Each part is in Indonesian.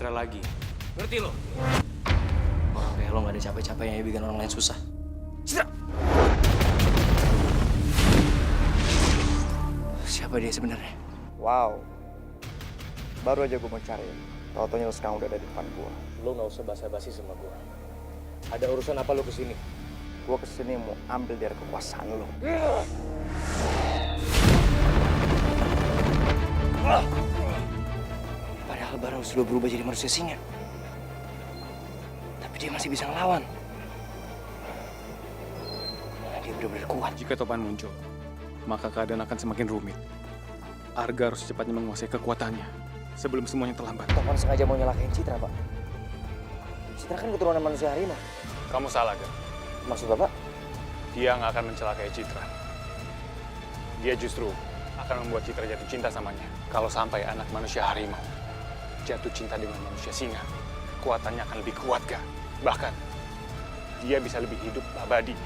Citra lagi. Ngerti lo? Orang kayak lo gak ada capek-capeknya yang bikin orang lain susah. Citra! Siapa dia sebenarnya? Wow, baru aja gue mau cari. Tau-taunya lo sekarang udah ada di depan gue. Lo gak usah basa-basi sama gue. Ada urusan apa lo kesini? Gue kesini mau ambil dari kekuasaan lo. Padahal Barau sudah berubah jadi manusia singa. Tapi dia masih bisa ngelawan. Dia benar-benar kuat. Jika Topan muncul, maka keadaan akan semakin rumit. Arga harus secepatnya menguasai kekuatannya sebelum semuanya terlambat. Topan sengaja mau nyelakain Citra, Pak. Citra kan keturunan manusia harimau. Kamu salah, Gar. Maksud Bapak? Dia nggak akan mencelakai Citra. Dia justru akan membuat Citra jatuh cinta samanya. Kalau sampai anak manusia harimau jatuh cinta dengan manusia singa, kekuatannya akan lebih kuat, Gar. Bahkan, dia bisa lebih hidup abadi.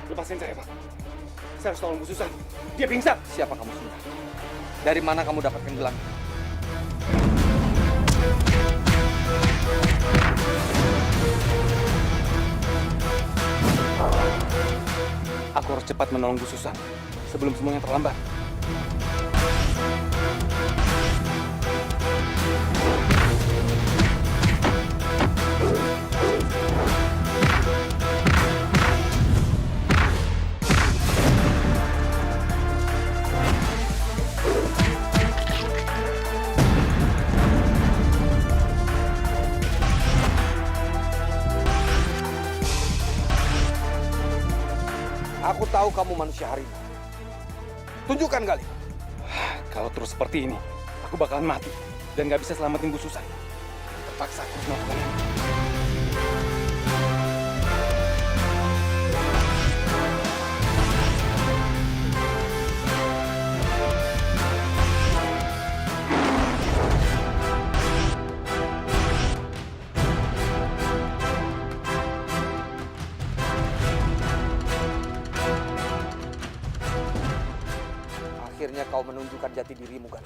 Lepasin saya, Pak. Saya harus tolong Bu Susan. Dia pingsan. Siapa kamu sebenarnya? Dari mana kamu dapatkan gelang? Aku harus cepat menolong Bu Susan sebelum semuanya terlambat. Aku tahu kamu manusia harimau. Tunjukkan kali. Kalau terus seperti ini, aku bakalan mati dan nggak bisa selamatin Bu Susan. Terpaksa aku harus melakukan ini. Akhirnya kau menunjukkan jati dirimu, kan?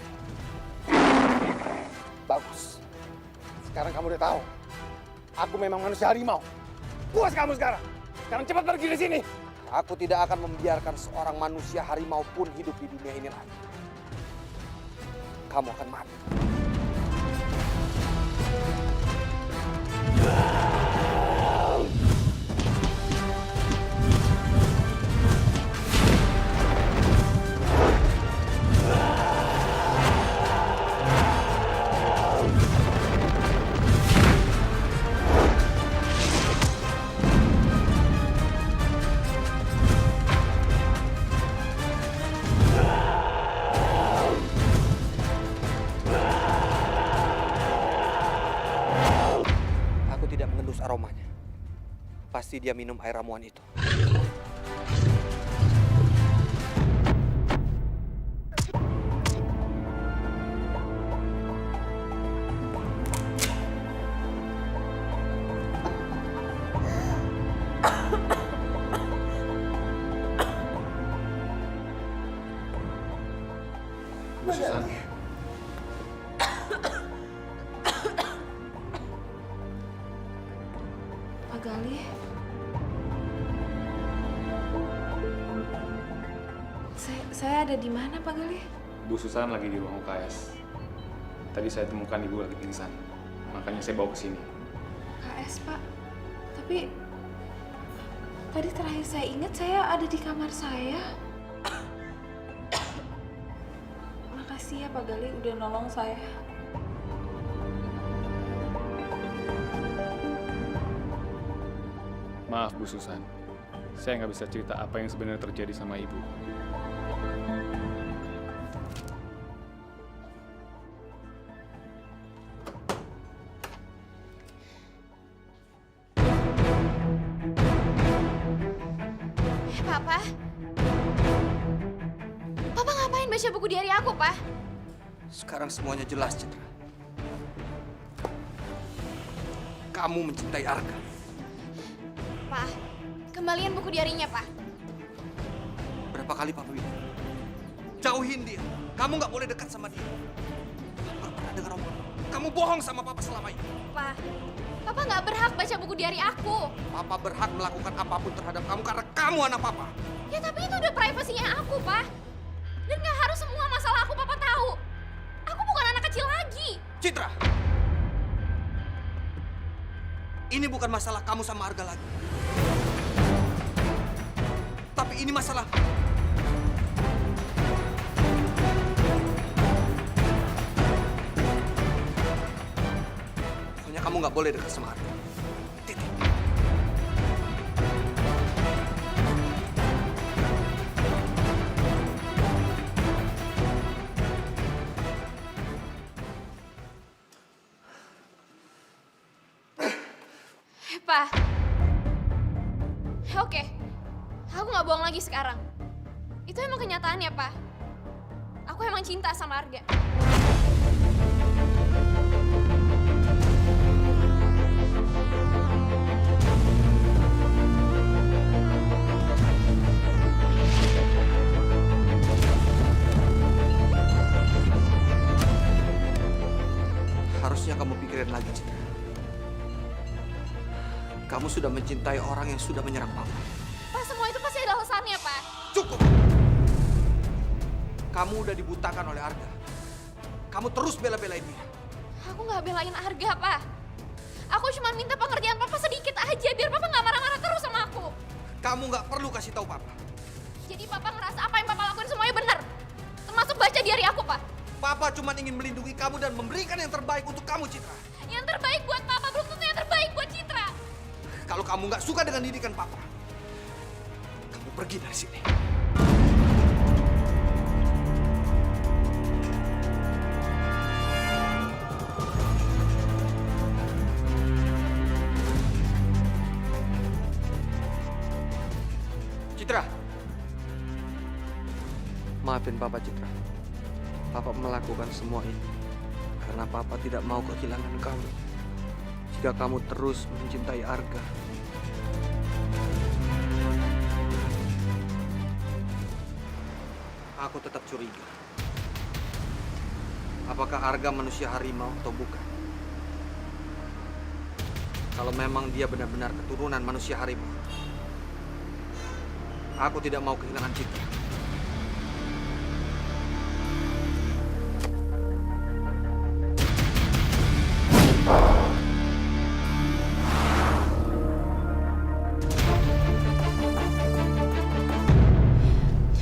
Bagus. Sekarang kamu udah tahu. Aku memang manusia harimau. Puas kamu sekarang. Sekarang cepat pergi dari sini. Aku tidak akan membiarkan seorang manusia harimau pun hidup di dunia ini lagi. Kamu akan mati. Aku tidak mengendus aromanya. Pasti dia minum air ramuan itu. Bu Susan. Pak Galih. Saya ada di mana, Pak Galih? Bu Susan lagi di ruang UKS. Tadi saya temukan ibu lagi pingsan. Makanya saya bawa ke sini. KS, Pak. Tapi tadi terakhir saya ingat saya ada di kamar saya. Makasih ya Pak Galih udah nolong saya. Maaf Bu Susan, saya nggak bisa cerita apa yang sebenarnya terjadi sama ibu. Pak? Papa ngapain baca buku diary aku, Pak? Sekarang semuanya jelas, Citra. Kamu mencintai Arga. Pak, kembalian buku diarinya, Pak. Berapa kali Papa bilang? Jauhin dia. Kamu nggak boleh dekat sama dia. Papa pernah dengar omongan. Kamu bohong sama Papa selama ini. Pak, Papa nggak berhak baca buku diary aku. Papa berhak melakukan apapun terhadap kamu karena kamu anak Papa. Ya tapi itu udah privasinya aku, Pak. Dan nggak harus semua masalah aku Papa tahu. Aku bukan anak kecil lagi. Citra! Ini bukan masalah kamu sama Arga lagi. Tapi ini masalah... Pokoknya kamu nggak boleh dekat sama Arga. Titik. Pak. Oke. Aku nggak bohong lagi sekarang. Itu emang kenyataannya, Pak. Aku emang cinta sama Arga. Harusnya kamu pikirin lagi, Citra. Kamu sudah mencintai orang yang sudah menyerang Papa. Pak, semua itu pasti ada alasannya, Pak. Cukup! Kamu udah dibutakan oleh Arga. Kamu terus bela-belain dia. Aku nggak belain Arga, Pak. Aku cuma minta pengertian Papa sedikit aja biar Papa nggak marah-marah terus sama aku. Kamu nggak perlu kasih tahu Papa. Jadi Papa ngerasa apa yang Papa lakuin semuanya benar. Termasuk baca diary aku, Pak. Papa cuma ingin melindungi kamu dan memberikan yang terbaik untuk kamu, Citra. Yang terbaik buat Papa belum tentu yang terbaik buat Citra. Kalau kamu nggak suka dengan didikan Papa, kamu pergi dari sini. Citra. Maafin Papa, Citra. Papa melakukan semua ini karena Papa tidak mau kehilangan kamu. Jika kamu terus mencintai Arga, aku tetap curiga. Apakah Arga manusia harimau atau bukan? Kalau memang dia benar-benar keturunan manusia harimau, aku tidak mau kehilangan Citra.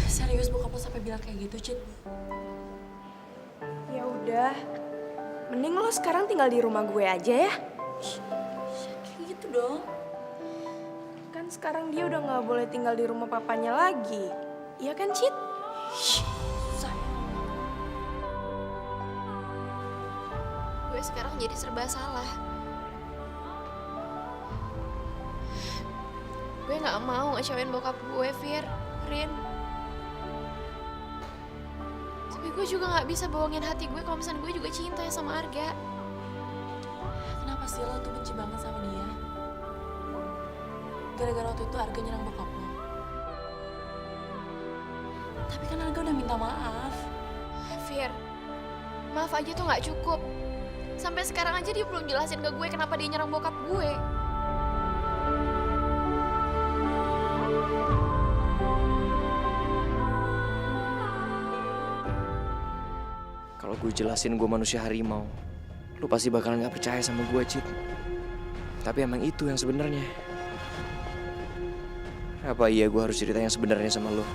Serius bokap lo sampai bilang kayak gitu, Cid? Ya udah, mending lo sekarang tinggal di rumah gue aja ya. Kayak gitu dong. Kan sekarang dia udah nggak boleh tinggal di rumah papanya lagi. Iya kan, Cid? Susah. Gue sekarang jadi serba salah. Gue nggak mau ngecewain bokap gue, Rin. Tapi gue juga nggak bisa bohongin hati gue kalau misalnya gue juga cinta ya sama Arga. Kenapa sih lo tuh benci banget sama dia? Gara-gara waktu itu Arga nyerang bokap lo. Tapi kan Arga udah minta maaf. Fir, maaf aja tuh nggak cukup. Sampai sekarang aja dia belum jelasin ke gue kenapa dia nyerang bokap gue. Kalau gue jelasin gue manusia harimau, lu pasti bakalan gak percaya sama gue, Cid. Tapi emang itu yang sebenarnya. Apa iya gue harus cerita yang sebenarnya sama lu?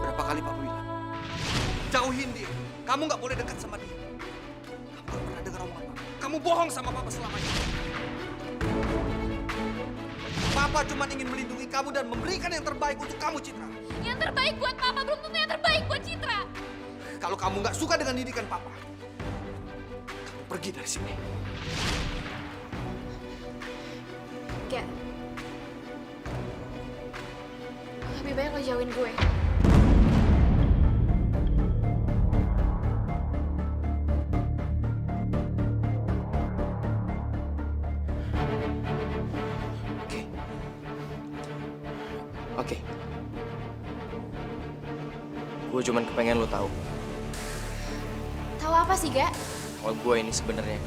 Berapa kali Papa bilang? Jauhin dia. Kamu nggak boleh dekat sama dia. Kamu nggak pernah dengar omongan Papa. Kamu bohong sama Papa selama ini. Papa cuma ingin melindungi kamu dan memberikan yang terbaik untuk kamu, Citra. Yang terbaik buat Papa belum tentu yang terbaik buat Citra. Kalau kamu nggak suka dengan didikan Papa, kamu pergi dari sini. Gak. Lebih baik lo jauhin gue. Oke. Gue cuman kepengen lo tahu Tahu apa sih, Gak? kalau gue ini sebenarnya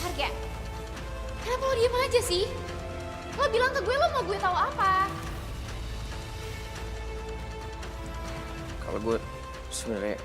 Harga. Kenapa lo diem aja sih? Lo bilang ke gue lo mau gue tahu apa? kalau gue sebenarnya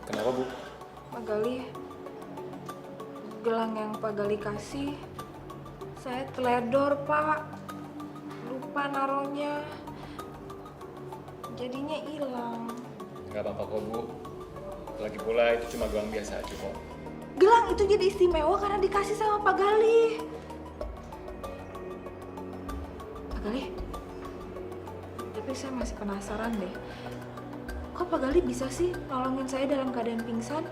Kenapa, Bu? Pak Gali, gelang yang Pak Gali kasih, saya teledor, Pak. Lupa naruhnya. Jadinya hilang. Nggak apa-apa kok, Bu. Lagi pula itu cuma gelang biasa aja kok. Gelang itu jadi istimewa karena dikasih sama Pak Gali. Pak Gali, tapi saya masih penasaran deh. Kok Pak Gali bisa sih nolongin saya dalam keadaan pingsan?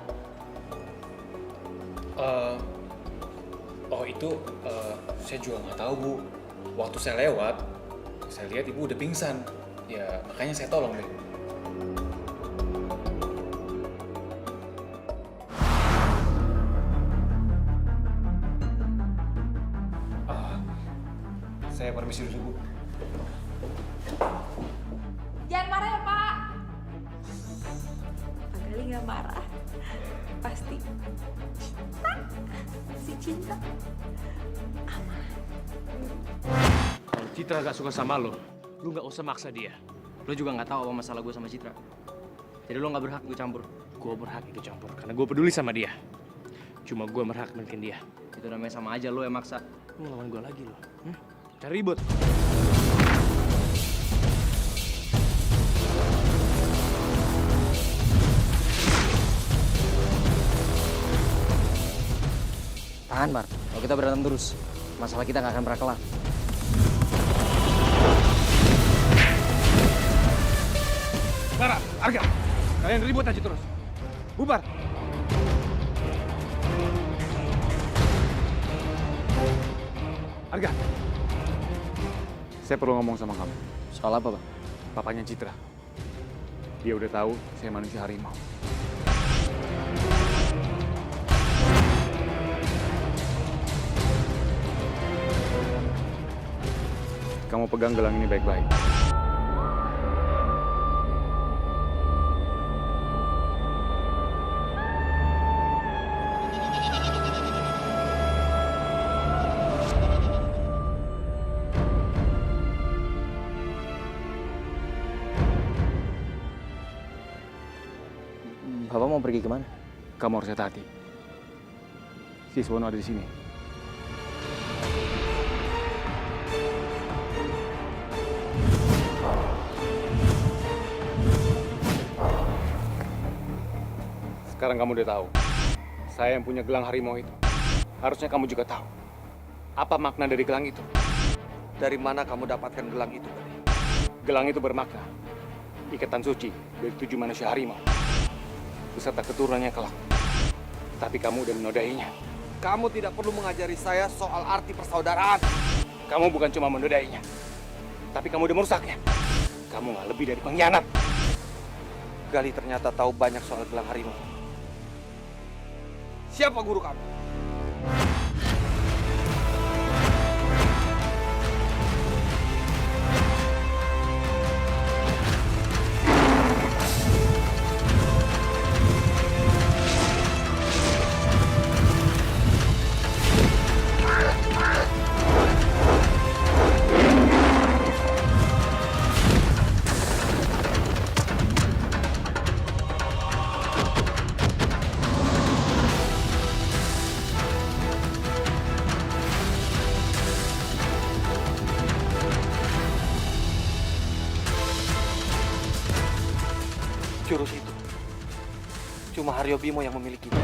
Saya juga nggak tahu, Bu. Waktu saya lewat, saya lihat Ibu udah pingsan. Ya, makanya saya tolong deh. Saya permisi dulu, Bu. Jangan marah ya, Pak. Pak Gali nggak marah. Pasti. Si cinta. Kalau Citra gak suka sama lo gak usah maksa dia. lo juga nggak tahu apa masalah gue sama Citra. Jadi lo nggak berhak gue campur. Gue berhak ikut campur karena gue peduli sama dia. Cuma gue berhak milikin dia. Itu namanya sama aja lo yang maksa. Lo lawan gue lagi lo. Cari ribut. Tahan, Mar. Kalau kita berantem terus, masalah kita nggak akan pernah kelar. Clara, Arga, kalian ribut aja terus. Bubar. Arga, saya perlu ngomong sama kamu. Soal apa, Bang? Papanya Citra. Dia udah tahu saya manusia harimau. Kamu pegang gelang ini baik-baik. Bapak mau pergi kemana? Kamu harus hati-hati. Siswono ada di sini. Sekarang kamu udah tahu. Saya yang punya gelang harimau itu. Harusnya kamu juga tahu. Apa makna dari gelang itu? Dari mana kamu dapatkan gelang itu, Gali? Gelang itu bermakna ikatan suci dari 7 manusia harimau beserta keturunannya kelak. Tapi kamu udah menodainya. Kamu tidak perlu mengajari saya soal arti persaudaraan. Kamu bukan cuma menodainya, tapi kamu udah merusaknya. Kamu nggak lebih dari pengkhianat. Gali ternyata tahu banyak soal gelang harimau. Siapa guru kamu? Jurus itu cuma Haryo Bimo yang memilikinya.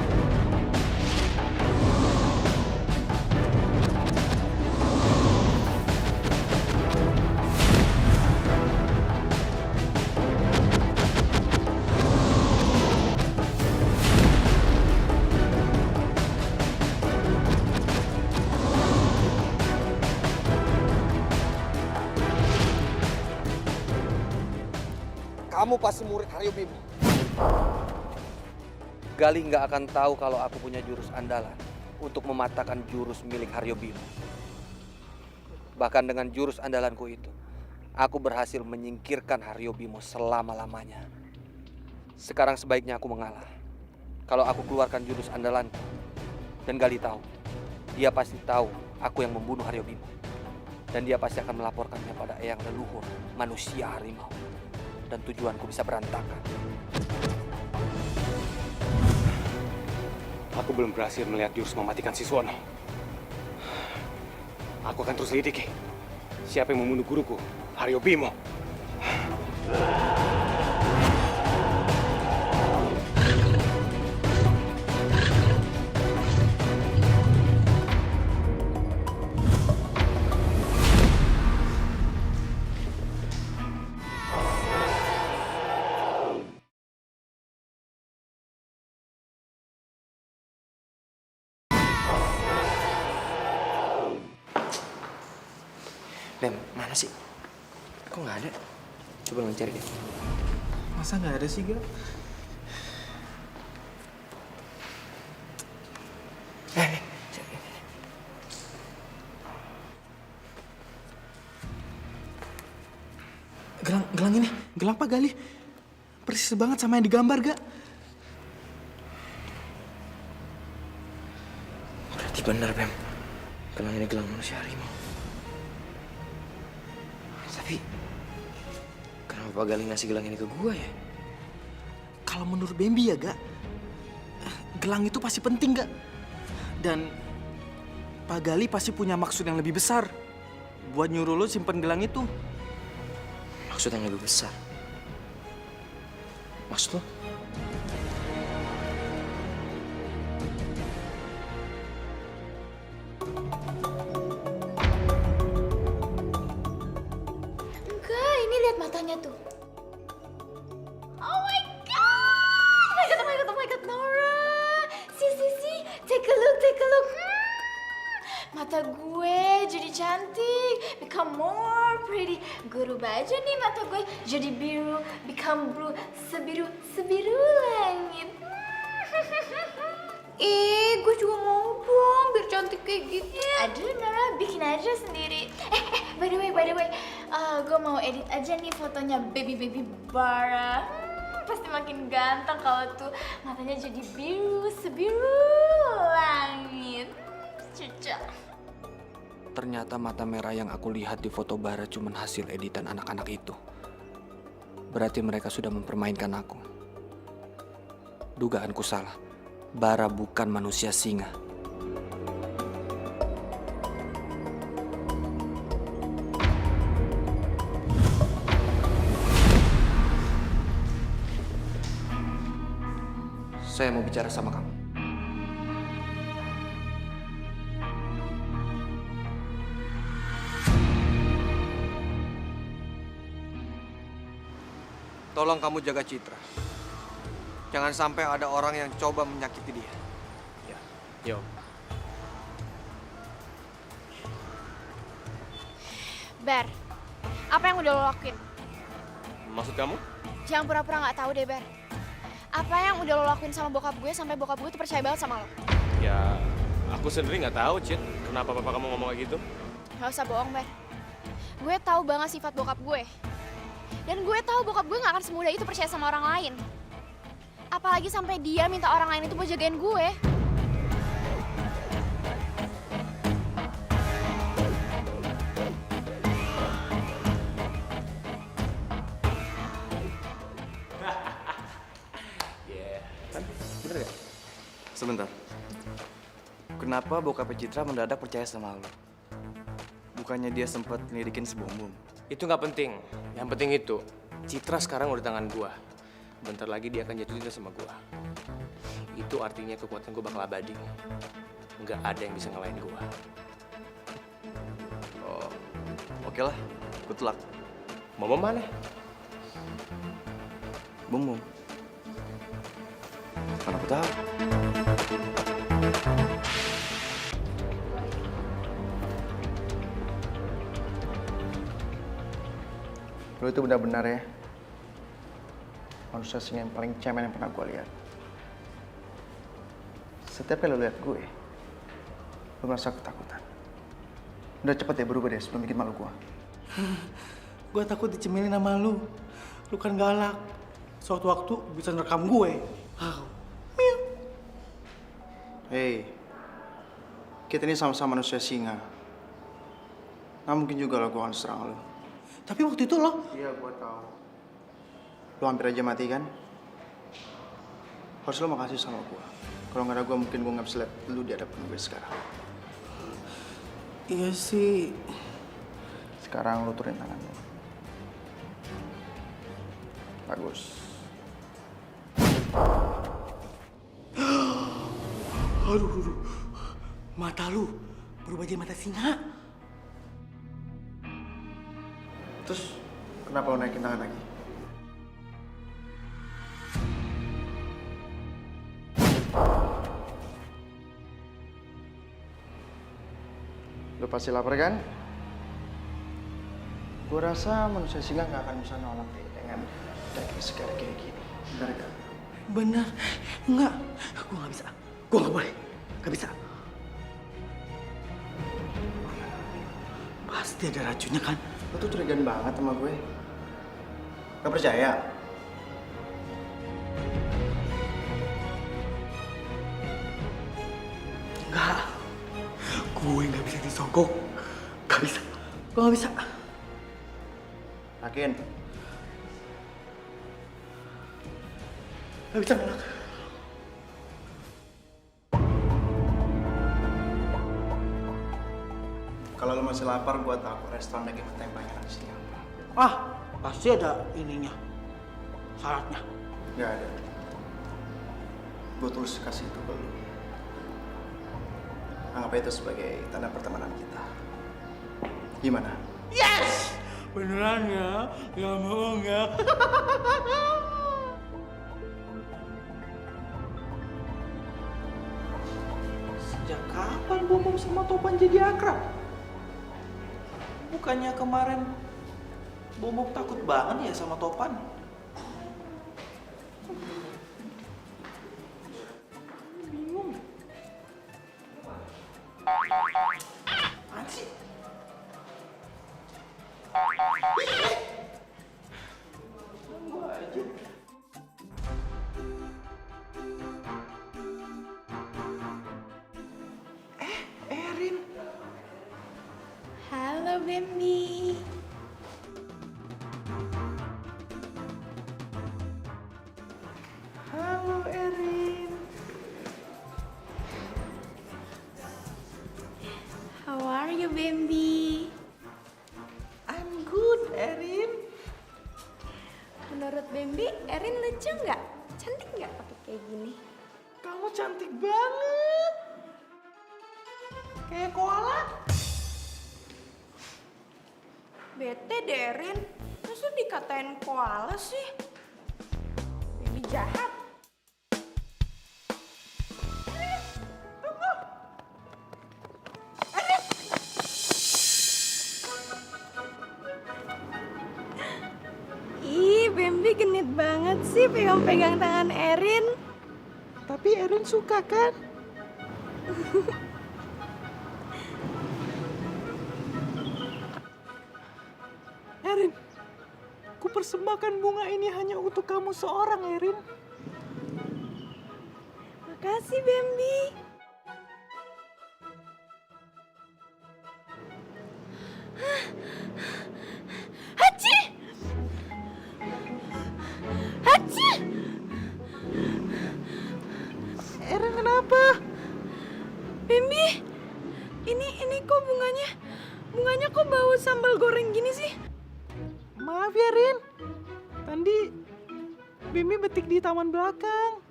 Kamu pasti murid Haryo Bimo. Gali nggak akan tahu kalau aku punya jurus andalan untuk mematahkan jurus milik Haryo Bimo. Bahkan dengan jurus andalanku itu, aku berhasil menyingkirkan Haryo Bimo selama-lamanya. Sekarang sebaiknya aku mengalah. Kalau aku keluarkan jurus andalanku, dan Gali tahu, dia pasti tahu aku yang membunuh Haryo Bimo. Dan dia pasti akan melaporkannya pada Eyang Leluhur, manusia harimau. Dan tujuanku bisa berantakan. Aku belum berhasil melihat jurus mematikan Siswono. Aku akan terus lidiki. Siapa yang membunuh guruku, Haryo Bimo. Bem, mana sih? Kok nggak ada? Coba lo cari deh. Masa nggak ada sih, Ga? Gelang ini, gelang Pak Gali. Persis banget sama yang digambar, Ga. Berarti benar, Bem. Gelang ini gelang manusia harimau. Tapi kenapa Pak Gali ngasih gelang ini ke gua ya? Kalau menurut Bambi ya, Ga, gelang itu pasti penting, Ga. Dan Pak Gali pasti punya maksud yang lebih besar buat nyuruh lo simpen gelang itu. Maksud yang lebih besar? Maksud lo? Enggak, ini lihat matanya tuh. Oh my god! Oh my god, Nora! See, take a look. Mata gue jadi cantik, become more pretty. Gue rubah aja nih mata gue jadi biru, become blue, sebiru langit. Gue juga mau dong biar cantik kayak gitu. Aduh, Nora, bikin aja sendiri. By the way, gue mau edit aja nih fotonya baby Bara. Pasti makin ganteng kalau tuh matanya jadi biru, sebiru langit. Cocok. Ternyata mata merah yang aku lihat di foto Bara cuma hasil editan anak-anak itu. Berarti mereka sudah mempermainkan aku. Dugaanku salah. Bara bukan manusia singa. Saya mau bicara sama kamu. Tolong kamu jaga Citra. Jangan sampai ada orang yang coba menyakiti dia. Ya, yo. Ber, apa yang udah lo lakuin? Maksud kamu? Jangan pura-pura nggak tahu deh, Ber. Apa yang udah lo lakuin sama bokap gue sampai bokap gue tuh percaya banget sama lo? Ya, aku sendiri nggak tahu, Cit. Kenapa papa kamu ngomong kayak gitu? Gak usah bohong, Ber. Gue tahu banget sifat bokap gue. Dan gue tahu bokap gue gak akan semudah itu percaya sama orang lain. Apalagi sampai dia minta orang lain itu buat jagain gue. Bener gak? Sebentar. Kenapa bokap Citra mendadak percaya sama lo? Bukannya dia sempat ngirikin si Bom Bom? Itu nggak penting. Yang penting itu, Citra sekarang udah di tangan gua. Bentar lagi dia akan jatuh cinta sama gua. Itu artinya kekuatan gua bakal abadi. Nggak ada yang bisa ngalahin gua. Oh, oke lah. Good luck. Mama mana? Bom Bom. Mana aku tahu. Lo itu benar-benar ya manusia singa yang paling cemen yang pernah gue lihat. Setiap kali lo lihat gue, lo merasa ketakutan. Udah cepet ya berubah deh sebelum bikin malu gue. Gue takut dicemilin sama lu. Lu kan galak. Suatu waktu bisa nerekam gue. Miu. Hei, kita ini sama-sama manusia singa. Nggak mungkin juga lo gue akan serang lo. Tapi waktu itu lo... Iya, gue tahu. Lo hampir aja mati kan? Harus lo makasih sama gue. Kalau nggak ada gue, mungkin gue nggak bisa lihat lo di hadapan gue sekarang. Iya sih. Sekarang lo turunin tangan lo. Bagus. Aduh. Mata lu berubah jadi mata singa. Terus, kenapa lo naikin tangan lagi? Lo pasti lapar kan? Gue rasa manusia singa nggak akan bisa nolong deh dengan daging segar kayak gini. Bener gak? Bener. Enggak. Gue nggak bisa. Gue nggak boleh. Nggak bisa. Pasti ada racunnya kan? Lo tuh curigaan banget sama gue. Gak percaya? Enggak. Gue nggak bisa disogok. Nggak bisa. Gue nggak bisa. Yakin? Nggak bisa nolak. Kalau lo masih lapar, gue tahu restoran daging mata yang paling enak di sini apa. Ah, pasti ada ininya. Syaratnya. Gak ada. Gue terus kasih itu ke lo. Anggap itu sebagai tanda pertemanan kita. Gimana? Yes! Beneran ya? Gak mau nggak? Sejak kapan Bom sama Topan jadi akrab? Bukannya kemarin Bom takut banget ya sama Topan? Bingung. Apaan sih? Gua aja. Erin. Halo, Bambi. Halo Erin. How are you, Bambi? I'm good, Erin. Menurut Bambi, Erin lucu nggak? Cantik nggak pakai kayak gini? Kamu cantik banget. Kayak koala. Bete deh, Erin. Masa dikatain koala sih? Ini jahat. Ih, Bambi genit banget sih pegang-pegang tangan Erin. Tapi Erin suka kan? Erin, ku persembahkan bunga ini hanya untuk kamu seorang, Erin. Makasih, Bambi. Hachi! Hachi! Erin kenapa? Bambi, ini kok bunganya kok bau sambal goreng gini sih? Maaf ya, Rin. Tadi Bimbi betik di taman belakang.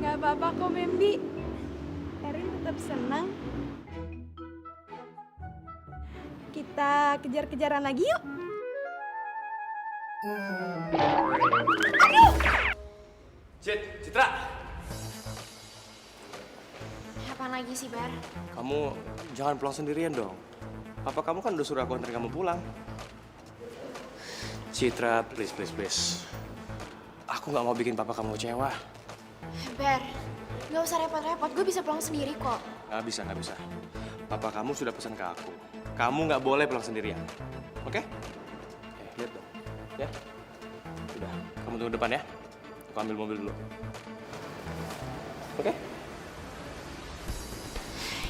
Nggak apa-apa kok, Bambi. Erin tetap senang. Kita kejar-kejaran lagi yuk. Citra! Apa lagi sih, Bar? Kamu jangan pulang sendirian dong. Papa kamu kan udah suruh aku anterin kamu pulang. Citra, please. Aku nggak mau bikin papa kamu kecewa. Bar, nggak usah repot-repot. Gue bisa pulang sendiri kok. Nggak bisa. Papa kamu sudah pesan ke aku. Kamu nggak boleh pulang sendirian. Oke? Lihat dong. Ya. Udah, kamu tunggu depan ya. Aku ambil mobil dulu. Oke?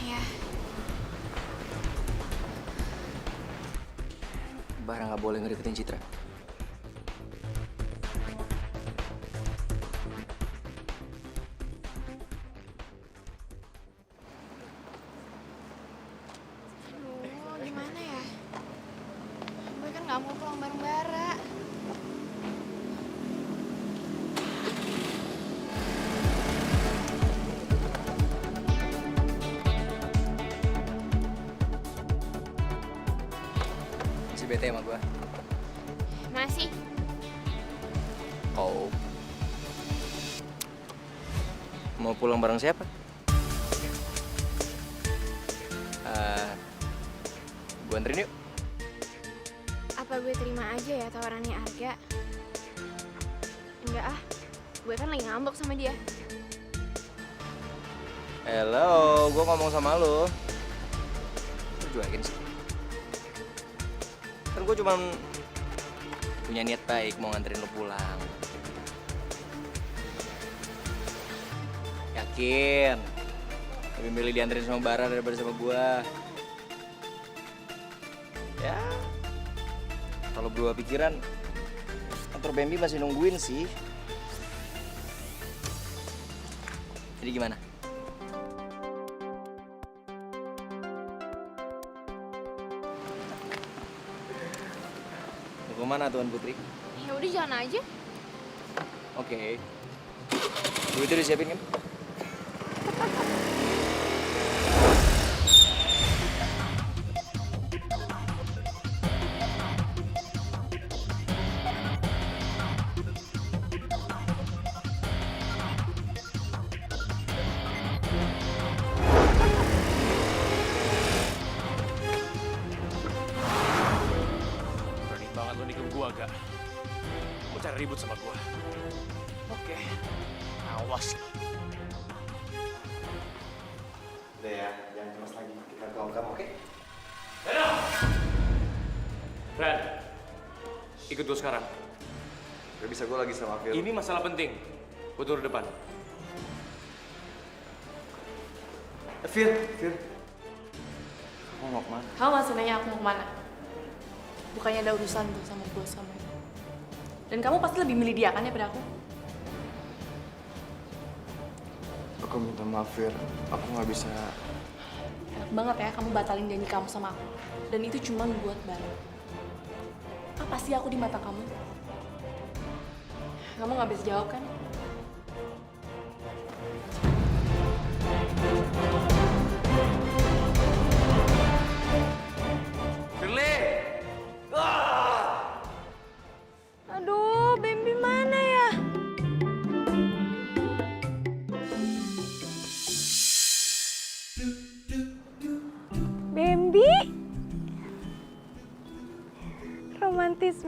Ya. Bara nggak boleh ngedeketin Citra. Aduh, gimana ya? Gue kan nggak mau pulang bareng Bara. Masih bete sama gua? Masih? Oh. Mau pulang bareng siapa? Gua anterin yuk. Apa gue terima aja ya tawarannya Arga? Enggak ah, gue kan lagi ngambek sama dia. Hello, gua ngomong sama lu. Lu cuekin sih. Kan gua cuma punya niat baik mau nganterin lu pulang. Yakin? Lebih milih dianterin sama Bara daripada sama gua. Ya, kalau berdua pikiran, kantor Bambi masih nungguin sih. Jadi gimana? Mau kemana Tuan Putri? Ya udah jalan aja. Oke. Duitnya udah siapin kan? Berani banget lo nikung gua, Gak? Mau cari ribut sama gua? Oke. Awas lo. Udah ya, jangan cemas lagi. Kita tolong kamu, oke? Brad, ikut gua sekarang. Gak bisa, gue lagi sama Phil. Ini masalah penting. Gua turun depan. Phil. Kamu mau kemana? Kamu masih nanya aku mau kemana? Bukannya ada urusan tuh sama bos kamu. Dan kamu pasti lebih milih dia kan daripada aku? Aku minta maaf, Phil. Aku nggak bisa. Enak banget ya kamu batalin janji kamu sama aku. Dan itu cuma buat Bara. Apa sih aku di mata kamu? Kamu nggak bisa jawab kan?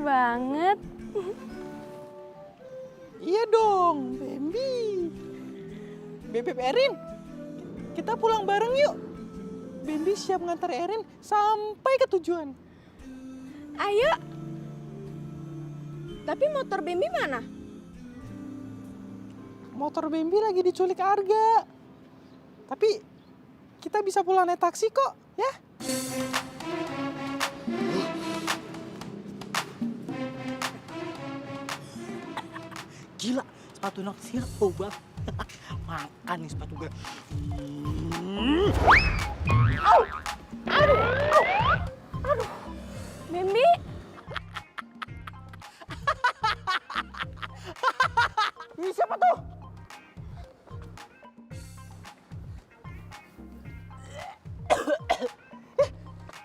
banget. Iya dong, Bambi. Bebek Erin, kita pulang bareng yuk. Bambi siap ngantar Erin sampai ke tujuan. Ayo. Tapi motor Bambi mana? Motor Bambi lagi diculik Arga. Tapi kita bisa pulang naik taksi kok, ya? Gila, sepatu naksir obat. Makan nih sepatu gue. Aduh. Bambi. Ini siapa tuh?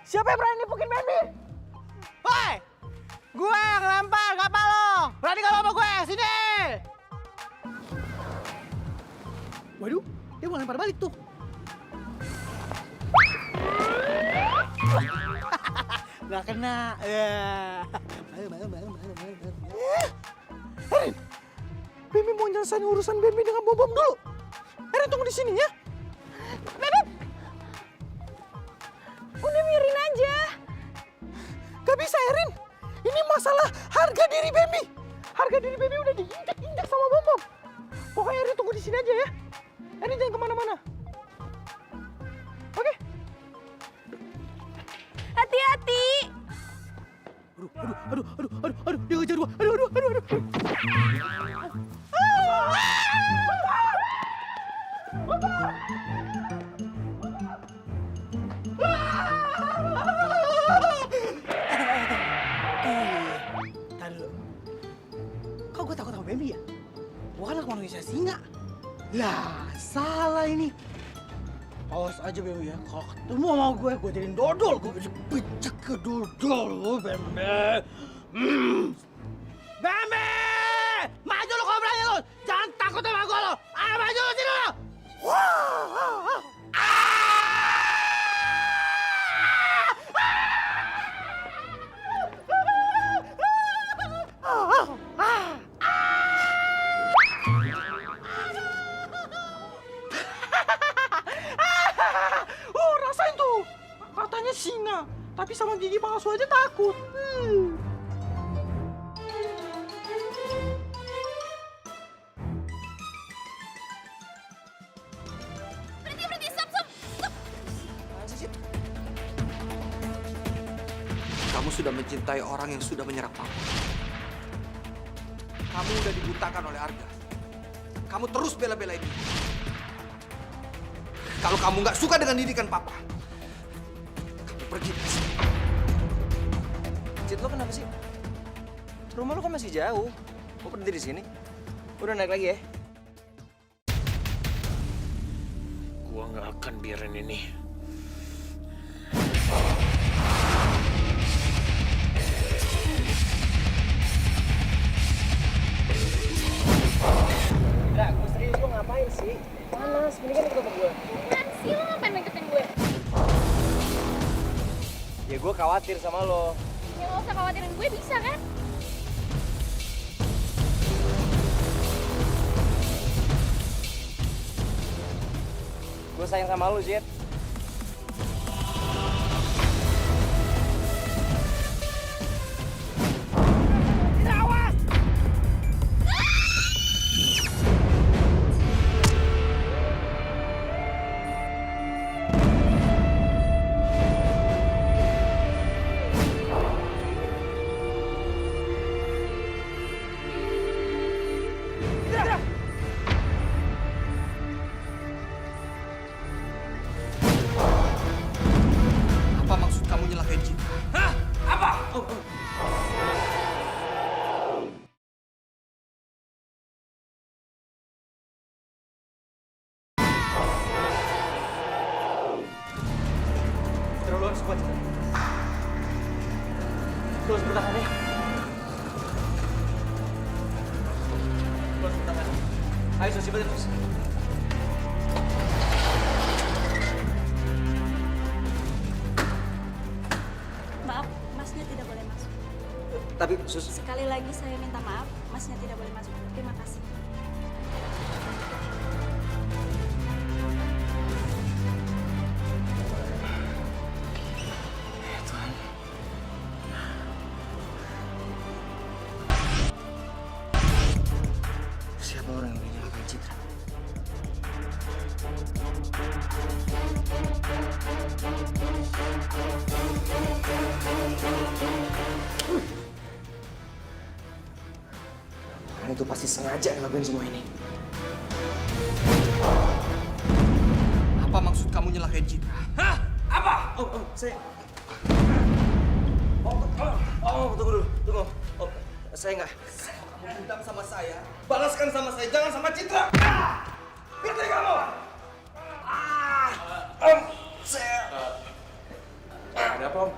Siapa yang berani nipukin Bambi? Woi! Gue yang lempar kapal lo! Berani gak lo sama gue? Sini! Waduh, dia mau lempar balik tuh. Gak kena. Erin, Bambi mau nyelesain urusan Bambi dengan Bom dulu. Erin tunggu di sini ya. Bebek. Udah biarin aja. Gak bisa Erin. Ini masalah harga diri Bambi. Harga diri Bambi udah diinjak-injak sama Bom. Pokoknya Erin tunggu di sini aja ya. Erin jangan kemana-mana. Oke? Hati-hati. Aduh, dia ngejar gua. Aduh. Tadi dulu. Kok gue takut sama Bambi ya? Gue kan anak manusia singa. Lah, salah ini. Awas aja Bambi ya. Kalau ketemu sama gue jadiin dodol. Gue becek ke dodol lu, Bambi. Bambi! Maju lu kalau berani lu! Jangan takut sama gue lu! Ayo maju lu sini lu! Rasain tuh! Katanya singa, tapi sama gigi palsu aja takut. Berhenti, stop. Kamu sudah mencintai orang yang sudah menyerang Papa. Kamu udah dibutakan oleh Arga. Kamu terus bela-belain dia. Kalau kamu nggak suka dengan didikan Papa, kamu pergi dari sini. Cid, lo kenapa sih? Rumah lo kan masih jauh. Mau berhenti di sini? Udah naik lagi ya? Gua nggak akan biarin ini. Enggak, gue serius, lo ngapain sih? Panas, mendingan ikut sama gue. Kan sih lo ngapain ngikutin gue? Ya gue khawatir sama lo. Ya lo usah khawatirin gue, bisa kan? Gue sayang sama lo, Zed. Apa maksud kamu nyelakain Citra? Hah? Apa? Terlaluan sekuat, Citra. Lo harus bertahan ya. Lo harus bertahan. Ayo, Sus, cepetin, Sus. Maaf, masnya tidak boleh masuk. Tapi Sekali lagi saya minta maaf, masnya tidak boleh masuk. Terima kasih. Siapa orang yang udah nyalakan Citra? Kamu tuh pasti sengaja ngelakuin semua ini. Apa maksud kamu nyelakain Citra? Hah? Apa? Saya... tunggu dulu, tunggu. Saya nggak... Kamu dendam sama saya, balaskan sama saya, jangan sama Citra. Ngerti kamu? Saya... Ada apa, Om?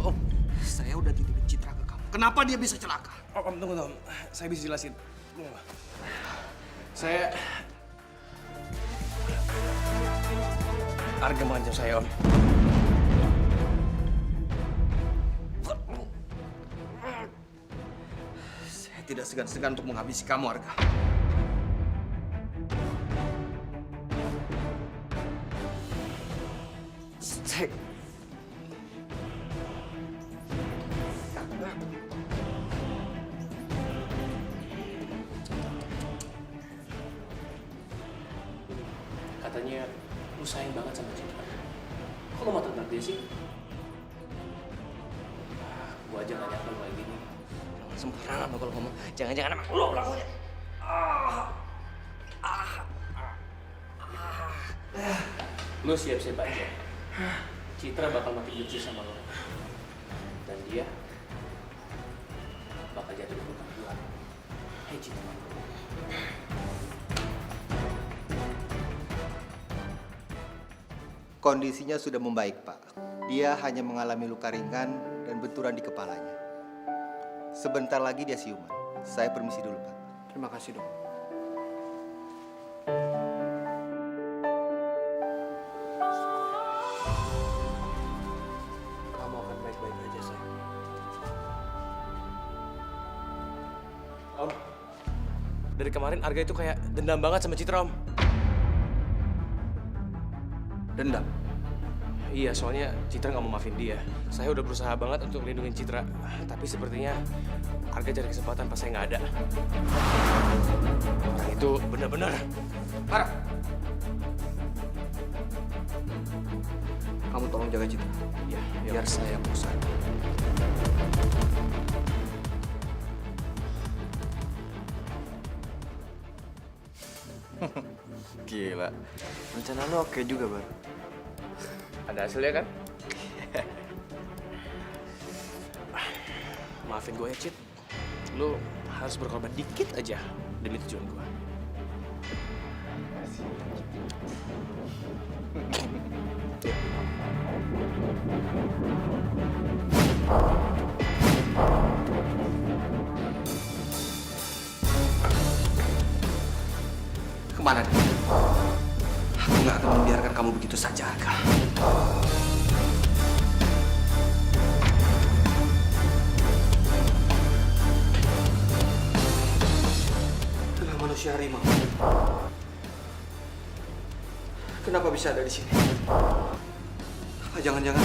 Om, saya udah titipin Citra ke kamu. Kenapa dia bisa celaka? Om, tunggu, Om. Saya bisa jelasin. Tunggu. Saya... Arga mengancam saya, Om. Saya tidak segan-segan untuk menghabisi kamu, Arga. Saya... Katanya lu sayang banget sama Citra. Kok lu mau tentang dia sih? Gua aja gak nyangka lu kayak gini. Sembarangan lo kalau ngomong. Jangan-jangan emang lo pelakunya. Lu siap-siap aja. Citra bakal mati benci sama lu. Dan dia bakal jatuh di pelukan gua. Hei Citra. Kondisinya sudah membaik, Pak. Dia hanya mengalami luka ringan dan benturan di kepalanya. Sebentar lagi dia siuman. Saya permisi dulu, Pak. Terima kasih, Dok. Kamu akan baik-baik aja, sayang. Om, dari kemarin Arga itu kayak dendam banget sama Citra, Om. Dendam. Iya, soalnya Citra nggak mau maafin dia. Saya udah berusaha banget untuk melindungi Citra, tapi sepertinya Arga cari kesempatan pas saya nggak ada. Orang itu benar-benar parah. Kamu tolong jaga Citra. Ya, Biar saya berusaha. Gila. Rencana lo oke juga, Bar. Ada hasilnya kan? Maafin gue ya, Cit. Lu harus berkorban dikit aja demi tujuan gue. Kemana dia? Aku nggak akan membiarkan kamu begitu saja, Arga. Dengan manusia harimau. Kenapa bisa ada di sini? Apa jangan-jangan?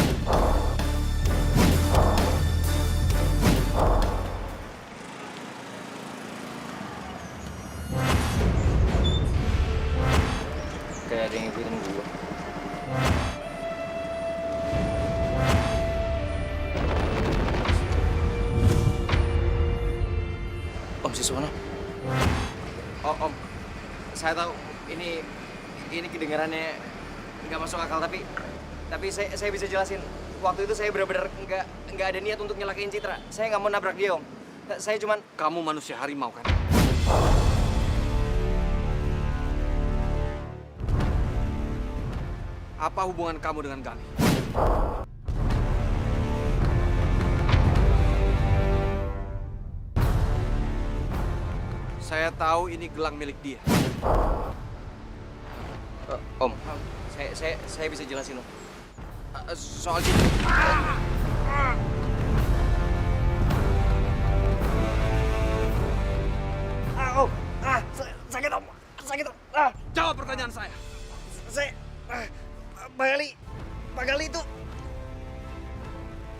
Kayak ada yang ngikutin gua. Om Siswono. Oh, Om. Saya tahu ini kedengarannya nggak masuk akal, tapi saya bisa jelasin. Waktu itu saya benar-benar nggak ada niat untuk nyelakain Citra. Saya nggak mau nabrak dia, Om. Saya cuman... Kamu manusia harimau, kan? Apa hubungan kamu dengan Gali? Saya tahu ini gelang milik dia. Om, saya bisa jelasin, Om. Soal Citra. Sakit om, sakit om. Jawab pertanyaan saya. Saya, Pak Gali itu,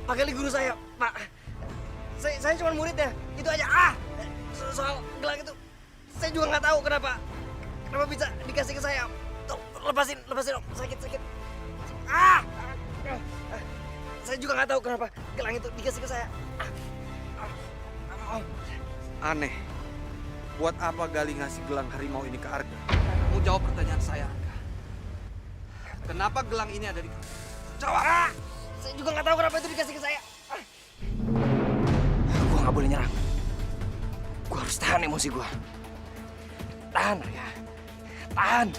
Pak Gali guru saya, Pak. Saya cuma muridnya, itu aja. Soal gelang itu, saya juga nggak tahu kenapa bisa dikasih ke saya. Tuh, lepasin om, sakit. Saya juga nggak tahu kenapa gelang itu dikasih ke saya. Aneh. Buat apa Gali ngasih gelang harimau ini ke Arga? Kamu jawab pertanyaan saya, Arga. Kenapa gelang ini ada di kamu? Jawab! Saya juga nggak tahu kenapa itu dikasih ke saya. Gue nggak boleh nyerang. Gue harus tahan emosi gue. Tahan, Arga. Tahan.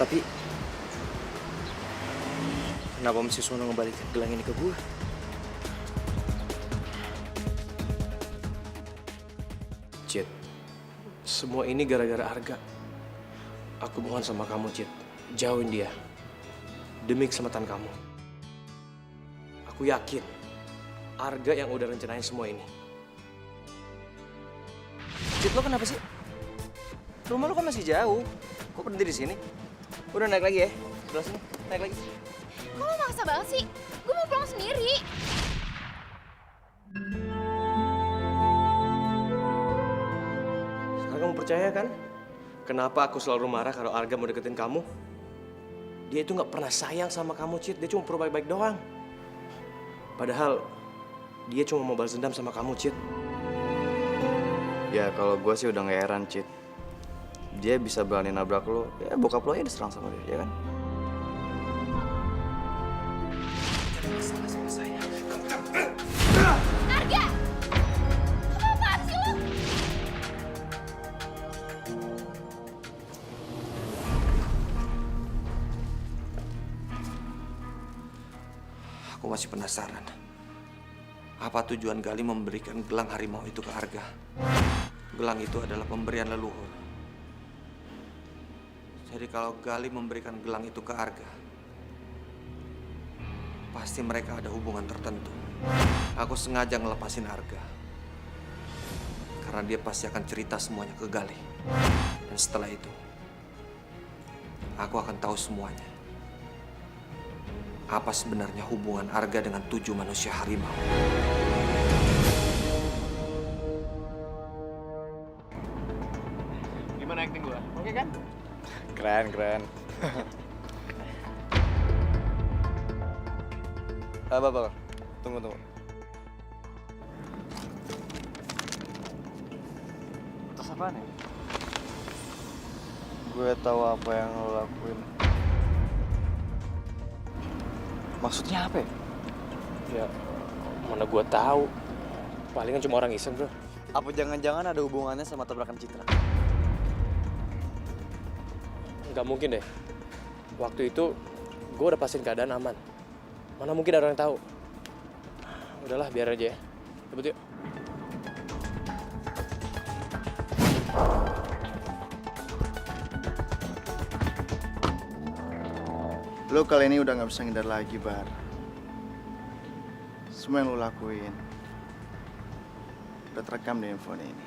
Tapi kenapa mesti Sono ngebalikin gelang ini ke gue? Cid, semua ini gara-gara Arga. Aku mohon sama kamu, Cid. Jauhin dia. Demi keselamatan kamu. Aku yakin Arga yang udah rencanain semua ini. Cid, lo kenapa sih? Rumah lo kan masih jauh. Kok berhenti di sini? Udah naik lagi ya? Sebelah sini, naik lagi. Kok lo maksa banget sih? Gue mau pulang sendiri. Sekarang kamu percaya kan? Kenapa aku selalu marah kalau Arga mau deketin kamu? Dia itu nggak pernah sayang sama kamu, Cid. Dia cuma perlu baik-baik doang. Padahal dia cuma mau balas dendam sama kamu, Cid. Ya kalau gue sih udah gak heran, Cid. Dia bisa berani nabrak lo, ya bokap lo aja diserang sama dia, ya kan? Arga! Apa-apaan sih lo? Aku masih penasaran. Apa tujuan Gali memberikan gelang harimau itu ke Arga? Gelang itu adalah pemberian leluhur. Jadi kalau Gali memberikan gelang itu ke Arga, pasti mereka ada hubungan tertentu. Aku sengaja ngelepasin Arga. Karena dia pasti akan cerita semuanya ke Gali. Dan setelah itu, aku akan tahu semuanya. Apa sebenarnya hubungan Arga dengan 7 manusia harimau? Gimana acting gue? Oke kan? Keren. Bapak, tunggu. Atas apaan ya? Gue tahu apa yang lo lakuin. Maksudnya apa ya? Ya, mana gua tahu. Palingan cuma orang iseng, bro. Apa jangan-jangan ada hubungannya sama tabrakan Citra? Nggak mungkin deh. Waktu itu gua udah pastiin keadaan aman. Mana mungkin ada orang yang tahu. Udahlah, biar aja ya. Cepet yuk. Lo kali ini udah gak bisa ngindar lagi, Bar. Semua yang lo lakuin udah terekam di handphone ini.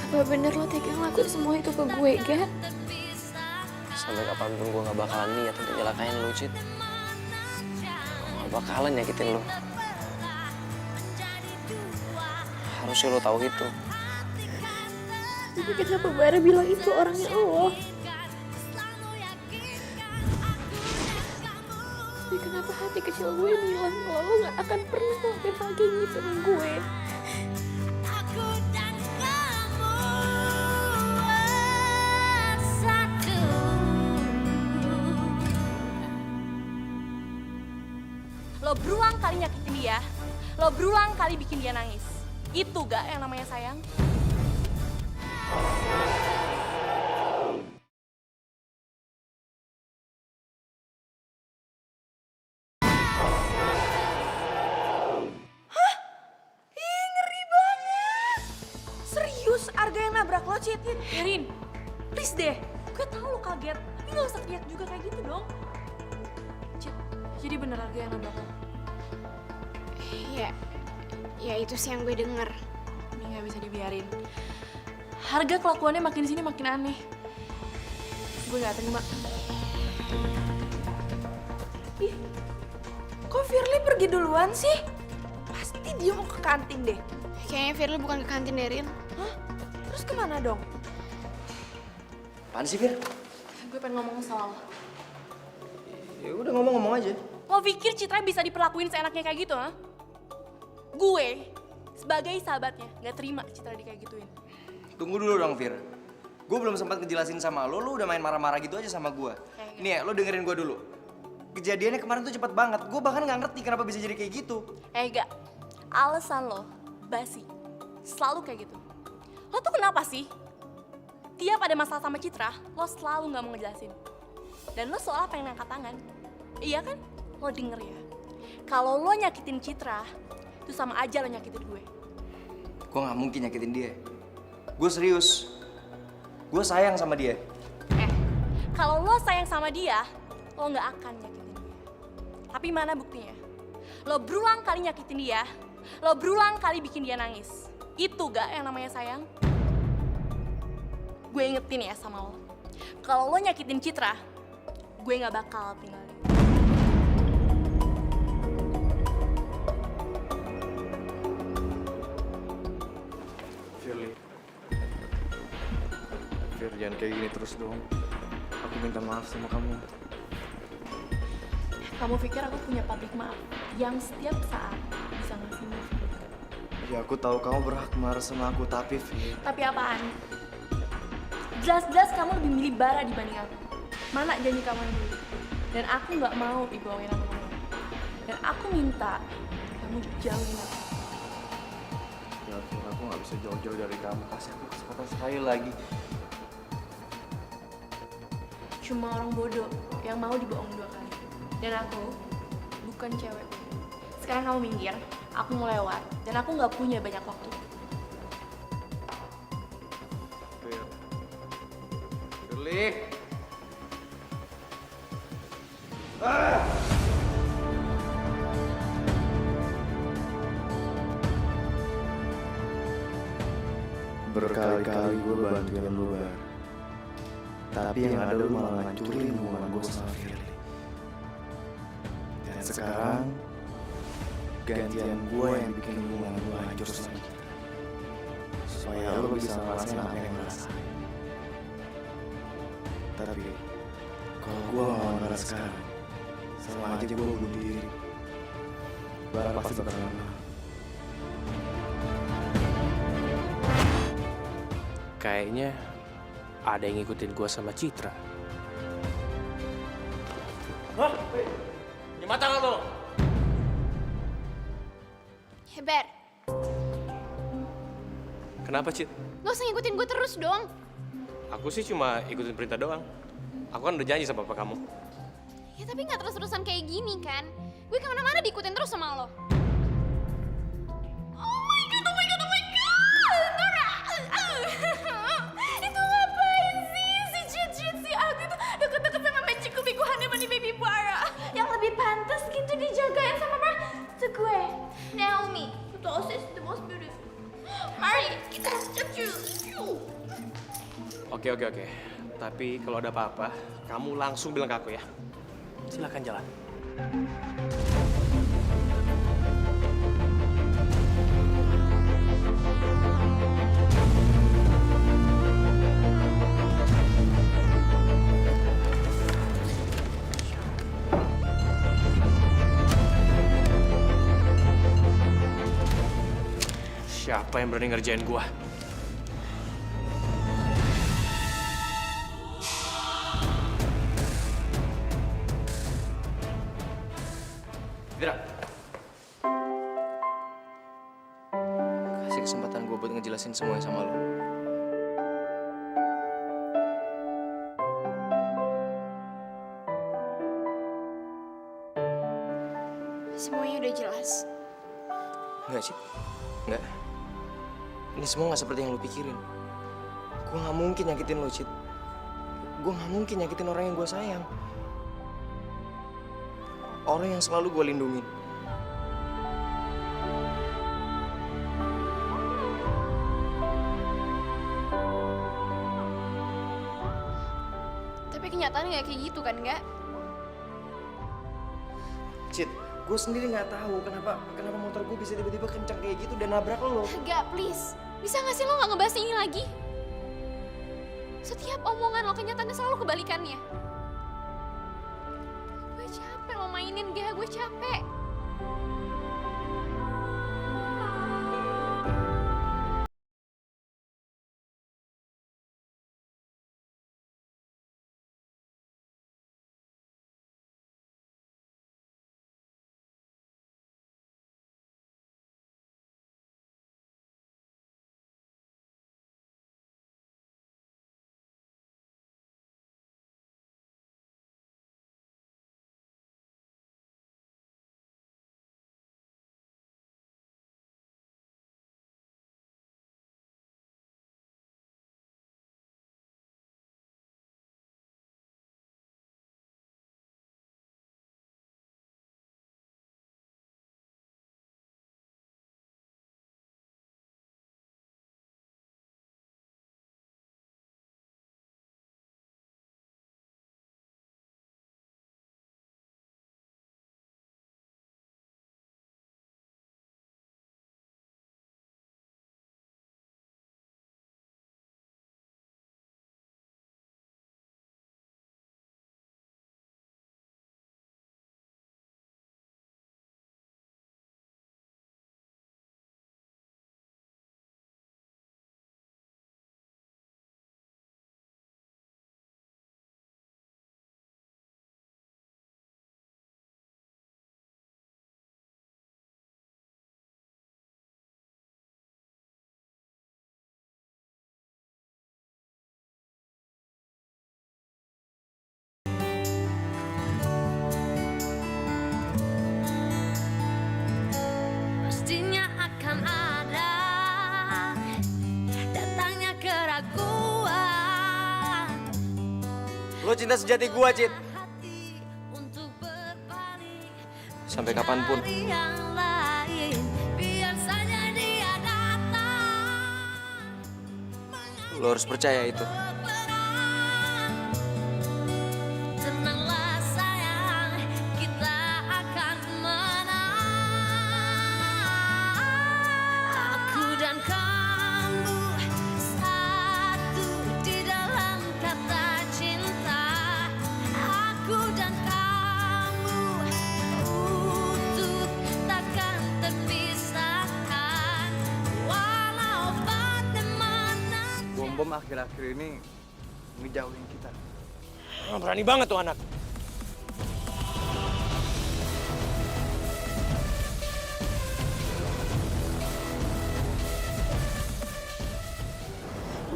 Apa bener lo tega ngelakuin semua itu ke gue, Ga? Sampai kapanpun gue gak bakalan niat untuk nyelakain lo, Cid. Gue gak bakalan nyakitin lo. Harusnya lo tahu itu. Tapi kenapa Bara bilang itu orangnya lo? Tapi kenapa hati kecil gue bilang kalau lo gak akan pernah ngelakuin hal kayak gitu sama gue? Lo berulang kali nyakitin dia, lo berulang kali bikin dia nangis. Itu gak yang namanya sayang? Hah? Ih, ngeri banget. Serius Arga yang nabrak lo, Cid? Erin, please deh. Gue tau lo kaget, tapi gak usah teriak juga kayak gitu dong. Cid, jadi bener Arga yang nabrak lo? Ya itu sih yang gue denger. Ini gak bisa dibiarin. Harga kelakuannya makin di sini makin aneh. Gue gak terima. Ih, kok Firly pergi duluan sih? Pasti dia mau ke kantin deh. Kayaknya Firly bukan ke kantin, Erin. Hah? Terus kemana dong? Apaan sih, Fir? Gue pengen ngomong sama lo. Ya udah ngomong-ngomong aja. Lo pikir Citra bisa diperlakuin seenaknya kayak gitu, ha? Gue, sebagai sahabatnya, gak terima Citra di kayak gituin. Tunggu dulu dong, Fir. Gue belum sempat ngejelasin sama lo udah main marah-marah gitu aja sama gue. Nih ya, lo dengerin gue dulu. Kejadiannya kemarin tuh cepet banget. Gue bahkan gak ngerti kenapa bisa jadi kayak gitu. Gak. Alasan lo basi. Selalu kayak gitu. Lo tuh kenapa sih? Tiap ada masalah sama Citra, lo selalu gak mau ngejelasin. Dan lo seolah pengen angkat tangan. Iya kan? Lo denger ya. Kalau lo nyakitin Citra, itu sama aja lo nyakitin gue. Gue gak mungkin nyakitin dia. Gue serius. Gue sayang sama dia. Kalau lo sayang sama dia, lo gak akan nyakitin dia. Tapi mana buktinya? Lo berulang kali nyakitin dia, lo berulang kali bikin dia nangis. Itu gak yang namanya sayang? Gue ingetin ya sama lo. Kalau lo nyakitin Citra, gue gak bakal tinggalin. Firly. Fir, jangan kayak gini terus dong. Aku minta maaf sama kamu. Kamu pikir aku punya pabrik maaf yang setiap saat bisa ngasih maaf? Ya aku tahu kamu berhak marah sama aku, tapi Fir. Tapi apaan? Jelas-jelas kamu lebih milih Bara dibanding aku. Mana janji kamu yang dulu? Dan aku nggak mau dibohongin sama kamu. Dan aku minta kamu jauhin aku. Ya Fir, aku nggak bisa jauh-jauh dari kamu. Kasih aku kesempatan sekali lagi. Cuma orang bodoh yang mau dibohong 2 kali. Dan aku bukan cewek. Sekarang kamu minggir, aku mau lewat. Dan aku nggak punya banyak waktu. Fir. Firly. Berkali-kali gue bantuin lu, Bar. Tapi yang ada lu malah ngancurin hubungan gue sama Firly. Dan sekarang, gantian gue yang bikin hubungan gue hancur sama kita. Supaya lu bisa ngerasain apa yang ngerasain. Tapi, kalau gue mau ngeras sekarang, sama aja gue bunuh diri. Bar pasti bakal lama. Kayaknya ada yang ngikutin gua sama Citra. Hah? Di mata nggak lo? Hebat. Kenapa, Cit? Lo usah ngikutin gue terus dong. Aku sih cuma ikutin perintah doang. Aku kan udah janji sama papa kamu. Ya tapi nggak terus-terusan kayak gini kan. Gue kemana-mana diikutin terus sama lo. Oh my god, oh my god, oh my god! Nora! Itu ngapain sih? Si Cid si Aku itu deket-deket sama Magiku Biku Hanemani Baby Bara. Yang lebih pantas gitu dijagain sama itu gue, Naomi. Itu sis the most beautiful. Mari, kita cucu. Oke. Tapi kalau ada apa-apa, kamu langsung bilang ke aku ya. Silakan jalan. Siapa yang berani ngerjain gua? Fitra. Kasih kesempatan gue buat ngejelasin semuanya sama lo. Semuanya udah jelas. Enggak, Cid. Enggak. Ini semua nggak seperti yang lo pikirin. Gue nggak mungkin nyakitin lo, Cid. Gue nggak mungkin nyakitin orang yang gue sayang. Orang yang selalu gue lindungin. Tapi kenyataannya nggak kayak gitu kan, nggak? Cid, gue sendiri nggak tahu kenapa motor gue bisa tiba-tiba kencang kayak gitu dan nabrak lo. Nggak, please. Bisa nggak sih lo nggak ngebahas ini lagi? Setiap omongan lo kenyataannya selalu kebalikannya. Gue capek lo mainin gak, gue capek. Pastinya akan ada datangnya keraguan. Lo cinta sejati gue, Cid. Hati untuk berbalik Sampai kapanpun. cari yang lain. Biar saja dia datang. Lo harus percaya itu. Tenanglah sayang, kita akan menang. Aku dan kamu satu di dalam kata cinta. Aku dan kamu utuh takkan terpisahkan. Walau bagaimana. Bom akhir-akhir ini ngejauhin kita. Berani banget tuh anak.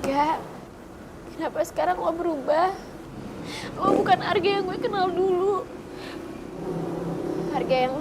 Enggak. Kenapa sekarang lo berubah? Lo bukan Arga yang gue kenal dulu. Arga yang